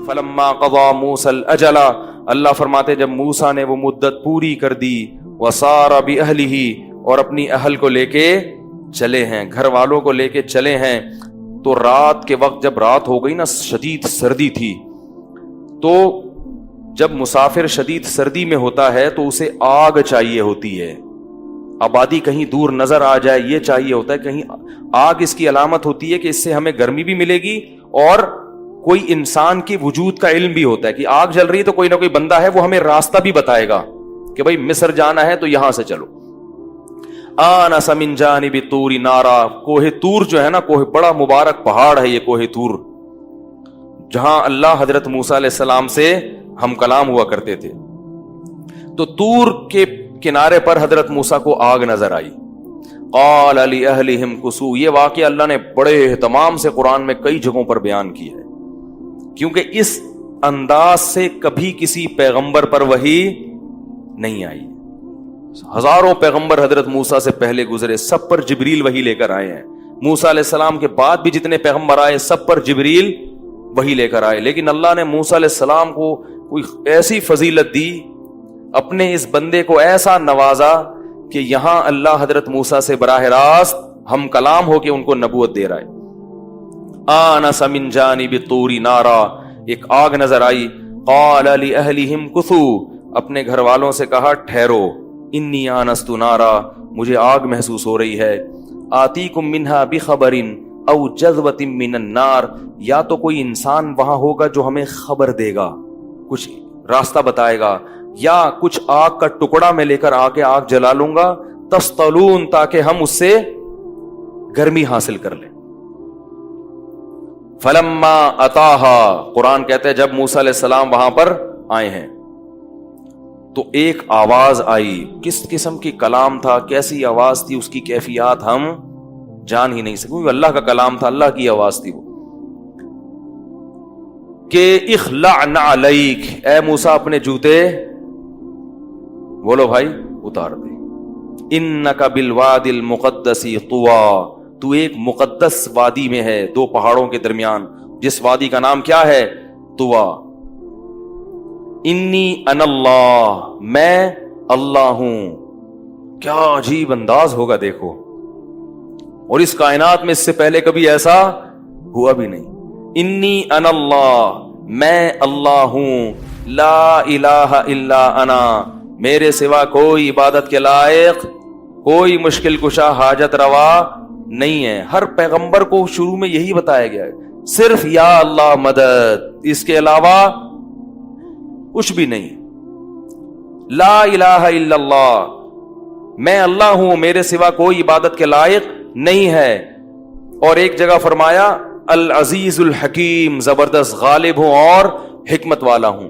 فلما قضى موسى الاجل، اللہ فرماتے جب موسیٰ نے وہ مدت پوری کر دی، وسار باہلہ، اور اپنی اہل کو لے کے چلے ہیں، گھر والوں کو لے کے چلے ہیں، تو رات کے وقت جب رات ہو گئی نا، شدید سردی تھی، تو جب مسافر شدید سردی میں ہوتا ہے تو اسے آگ چاہیے ہوتی ہے، آبادی کہیں دور نظر آ جائے یہ چاہیے ہوتا ہے، کہیں آگ اس کی علامت ہوتی ہے کہ اس سے ہمیں گرمی بھی ملے گی، اور کوئی انسان کی وجود کا علم بھی ہوتا ہے کہ آگ جل رہی ہے تو کوئی نہ کوئی بندہ ہے وہ ہمیں راستہ بھی بتائے گا کہ بھائی مصر جانا ہے تو یہاں سے چلو۔ آنس من جانب طور نارا، کوہ طور جو ہے نا، کوہ بڑا مبارک پہاڑ ہے یہ کوہ طور، جہاں اللہ حضرت موسیٰ علیہ السلام سے ہم کلام ہوا کرتے تھے، تو طور کے کنارے پر حضرت موسیٰ کو آگ نظر آئی۔ قال لأہلہم کثوا، یہ واقعہ اللہ نے بڑے اہتمام سے قرآن میں کئی جگہوں پر بیان کیا ہے، کیونکہ اس انداز سے کبھی کسی پیغمبر پر وحی نہیں آئی۔ ہزاروں پیغمبر حضرت موسیٰ سے پہلے گزرے، سب پر جبریل وحی لے کر آئے ہیں، موسیٰ علیہ السلام کے بعد بھی جتنے پیغمبر آئے سب پر جبریل وحی لے کر آئے، لیکن اللہ نے موسیٰ علیہ السلام کو کوئی ایسی فضیلت دی، اپنے اس بندے کو ایسا نوازا کہ یہاں اللہ حضرت موسیٰ سے براہ راست ہم کلام ہو کے ان کو نبوت دے رہا ہے۔ آنس من جانب طور نارا، ایک آگ نظر آئی، قال لأہلہم کثوا، اپنے گھر والوں سے کہا ٹھہرو، انی آنست نارا، مجھے آگ محسوس ہو رہی ہے، آتیکم منہا بخبر او جذوۃ من النار، یا تو کوئی انسان وہاں ہوگا جو ہمیں خبر دے گا، کچھ راستہ بتائے گا، یا کچھ آگ کا ٹکڑا میں لے کر آ کے آگ جلا لوں گا، تسطلون، تاکہ ہم اس سے گرمی حاصل کر لیں۔ فلما اتاہا، قرآن کہتے ہیں جب موسیٰ علیہ السلام وہاں پر آئے ہیں تو ایک آواز آئی، کس قسم کی کلام تھا، کیسی آواز تھی، اس کی کیفیات ہم جان ہی نہیں سکتے، اللہ کا کلام تھا، اللہ کی آواز تھی وہ، کہ اخلع نعلیک، اے موسیٰ اپنے جوتے بولو بھائی اتار دے، انک بالوادی المقدس طوی، تو ایک مقدس وادی میں ہے، دو پہاڑوں کے درمیان، جس وادی کا نام کیا ہے؟ طوی۔ انی انا اللہ، میں اللہ ہوں، کیا عجیب انداز ہوگا دیکھو، اور اس کائنات میں اس سے پہلے کبھی ایسا ہوا بھی نہیں۔ انی انا اللہ، میں اللہ ہوں، لا الہ الا انا، میرے سوا کوئی عبادت کے لائق، کوئی مشکل کشا حاجت روا نہیں ہے۔ ہر پیغمبر کو شروع میں یہی بتایا گیا ہے، صرف یا اللہ مدد، اس کے علاوہ کچھ بھی نہیں۔ لا الہ الا اللہ، میں اللہ ہوں، میرے سوا کوئی عبادت کے لائق نہیں ہے۔ اور ایک جگہ فرمایا العزیز الحکیم، زبردست غالب ہوں اور حکمت والا ہوں۔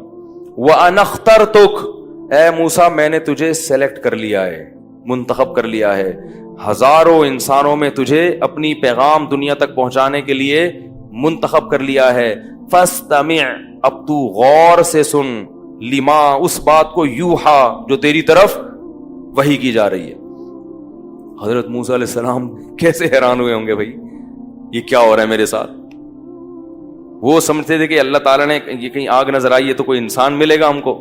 وَأَنَا اخْتَرْتُكَ، اے موسیٰ میں نے تجھے سلیکٹ کر لیا ہے، منتخب کر لیا ہے، ہزاروں انسانوں میں تجھے اپنی پیغام دنیا تک پہنچانے کے لیے منتخب کر لیا ہے۔ فَاسْتَمِعْ، اب تو غور سے سن، لما، اس بات کو، یوحا، جو تیری طرف وحی کی جا رہی ہے۔ حضرت موسیٰ علیہ السلام کیسے حیران ہوئے ہوں گے بھائی، یہ کیا ہو رہا ہے میرے ساتھ۔ وہ سمجھتے تھے کہ اللہ تعالیٰ نے یہ کہیں آگ نظر آئی ہے تو کوئی انسان ملے گا ہم کو۔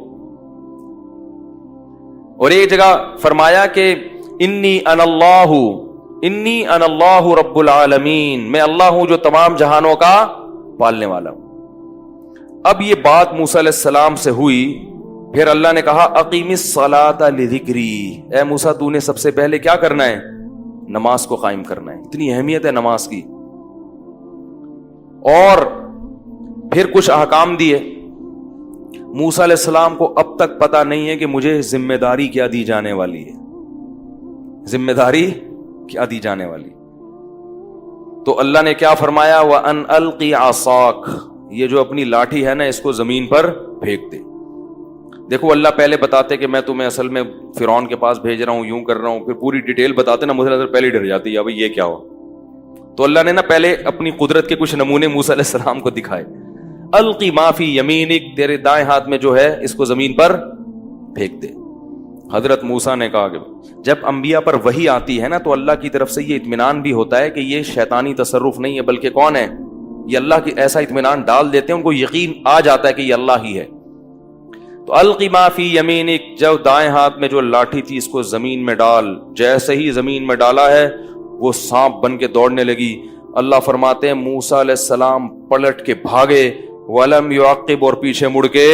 اور ایک جگہ فرمایا کہ انی انا اللہ رب العالمین، میں اللہ ہوں جو تمام جہانوں کا پالنے والا ہوں۔ اب یہ بات موسیٰ علیہ السلام سے ہوئی، پھر اللہ نے کہا اقیم الصلاۃ لذکری، اے موسیٰ تو نے سب سے پہلے کیا کرنا ہے؟ نماز کو قائم کرنا ہے، اتنی اہمیت ہے نماز کی۔ اور پھر کچھ احکام دیے۔ موسیٰ علیہ السلام کو اب تک پتہ نہیں ہے کہ مجھے ذمہ داری کیا دی جانے والی ہے، ذمہ داری کیا دی جانے والی۔ تو اللہ نے کیا فرمایا؟ وَأَنْ أَلْقِ عَصَاكَ، یہ جو اپنی لاٹھی ہے نا اس کو زمین پر پھینک دے۔ دیکھو اللہ پہلے بتاتے کہ میں تمہیں اصل میں فرعون کے پاس بھیج رہا ہوں، یوں کر رہا ہوں، پھر پوری ڈیٹیل بتاتے نا، مجھے نظر پہلے ڈر جاتی ہے بھائی یہ کیا ہوا۔ تو اللہ نے نا پہلے اپنی قدرت کے کچھ نمونے موسیٰ علیہ السلام کو دکھائے۔ القی ما فی یمینک، تیرے دائیں ہاتھ میں جو ہے اس کو زمین پر پھینک دے۔ حضرت موسیٰ نے کہا کہ جب انبیاء پر وحی آتی ہے نا تو اللہ کی طرف سے یہ اطمینان بھی ہوتا ہے کہ یہ شیطانی تصرف نہیں ہے، بلکہ کون ہے؟ یہ اللہ کی ایسا اطمینان ڈال دیتے ہیں، ان کو یقین آ جاتا ہے کہ یہ اللہ ہی ہے. تو القی ما فی یمینک، جو دائیں ہاتھ میں جو لاٹھی تھی اس کو زمین میں ڈال. جیسے ہی زمین میں ڈالا ہے وہ سانپ بن کے دوڑنے لگی. اللہ فرماتے ہیں موسیٰ علیہ السلام پلٹ کے بھاگے، ولم یعقب، اور پیچھے مڑ کے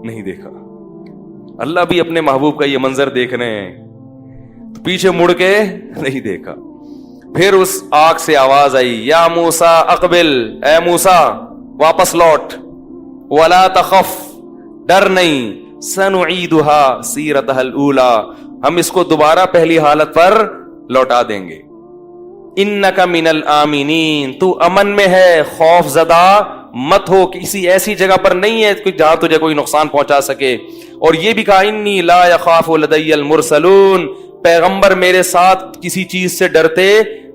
نہیں دیکھا. اللہ بھی اپنے محبوب کا یہ منظر دیکھ رہے ہیں، تو پیچھے مڑ کے نہیں دیکھا. پھر اس آگ سے آواز آئی، یا موسیٰ اقبل، اے موسیٰ واپس لوٹ، ولا تخف، ڈر نہیں، سنعیدها سیرتها الاولی، ہم اس کو دوبارہ پہلی حالت پر لوٹا دیں گے. انک من الآمنین، تو امن میں ہے، خوف زدہ مت ہو، کسی ایسی جگہ پر نہیں ہے جہاں تجھے کوئی نقصان پہنچا سکے. اور یہ بھی کہا انی لا یخاف لدی المرسلون، پیغمبر میرے ساتھ کسی چیز سے ڈرتے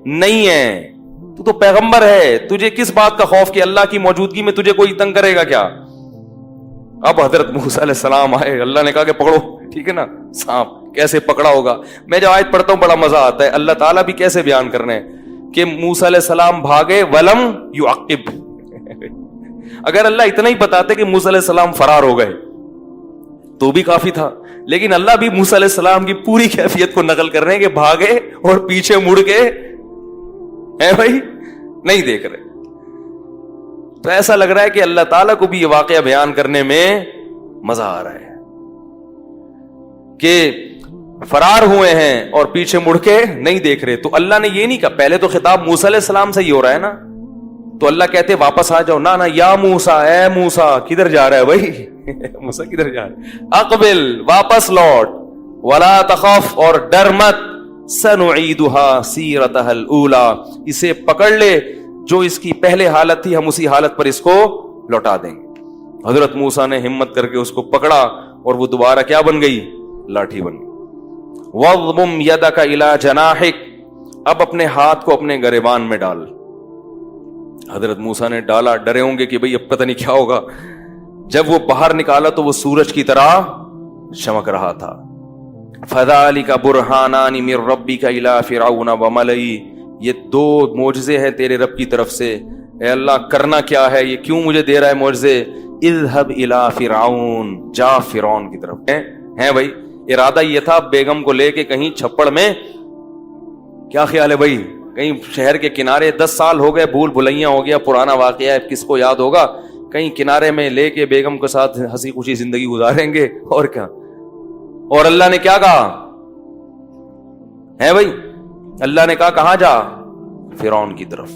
نہیں ہیں. تو پیغمبر ہے، تجھے کس بات کا خوف کہ اللہ کی موجودگی میں تجھے کوئی تنگ کرے گا کیا؟ اب حضرت موسیٰ علیہ السلام آئے، اللہ نے کہا کہ پکڑو، ٹھیک ہے نا. سانپ کیسے پکڑا ہوگا، میں جب آیت پڑھتا ہوں بڑا مزہ آتا ہے. اللہ تعالیٰ بھی کیسے بیان کر رہے ہیں کہ موسیٰ علیہ السلام بھاگے، ولم یعقب. اگر اللہ اتنا ہی بتاتے کہ موسیٰ علیہ السلام فرار ہو گئے تو بھی کافی تھا، لیکن اللہ بھی موسیٰ علیہ السلام کی پوری کیفیت کو نقل کر رہے ہیں کہ بھاگے اور پیچھے مڑ کے ہے بھائی نہیں دیکھ رہے. تو ایسا لگ رہا ہے کہ اللہ تعالیٰ کو بھی یہ واقعہ بیان کرنے میں مزہ آ رہا ہے کہ فرار ہوئے ہیں اور پیچھے مڑ کے نہیں دیکھ رہے. تو اللہ نے یہ نہیں کہا، پہلے تو خطاب موسیٰ علیہ السلام سے ہی ہو رہا ہے نا، تو اللہ کہتے واپس آ جاؤ، نہ یا موسیٰ، اے موسیٰ، کدھر جا رہا ہے بھائی موسیٰ کدھر جا رہا ہے؟ اقبل، واپس لوٹ، ولا تخف، اور ڈر مت، سنعیدها سیرتها الاولی، اسے پکڑ لے جو اس کی پہلے حالت تھی، ہم اسی حالت پر اس کو لوٹا دیں گے. حضرت موسیٰ نے ہمت کر کے اس کو پکڑا اور وہ دوبارہ کیا بن گئی؟ لاٹھی بن گئی. وَاضْمُمْ يَدَكَ إِلَى جَنَاحِكَ، اب اپنے ہاتھ کو اپنے گریبان میں ڈال. حضرت موسیٰ نے ڈالا، ڈرے ہوں گے کہ بھئی اب پتہ نہیں کیا ہوگا. جب وہ باہر نکالا تو وہ سورج کی طرح چمک رہا تھا. فَذَلِكَ بُرْهَانَانِ مِن رَبِّكَ إِلَى فِرْعَوْنَ وَمَلَئِهِ، یہ دو معجزے ہیں تیرے رب کی طرف سے. اے اللہ کرنا کیا ہے، یہ کیوں مجھے دے رہا ہے معجزے؟ اذهب إلى فرعون، جا فرعون کی طرف. ہیں بھائی ارادہ یہ تھا بیگم کو لے کے کہیں چھپڑ میں، کیا خیال ہے بھائی، کہیں شہر کے کنارے، 10 سال ہو گئے، بھول بھلیاں ہو گیا، پرانا واقعہ ہے، کس کو یاد ہوگا، کہیں کنارے میں لے کے بیگم کے ساتھ ہنسی خوشی زندگی گزاریں گے اور کیا. اور اللہ نے کیا کہا ہے بھائی، اللہ نے کہا کہاں جا؟ فرعون کی طرف.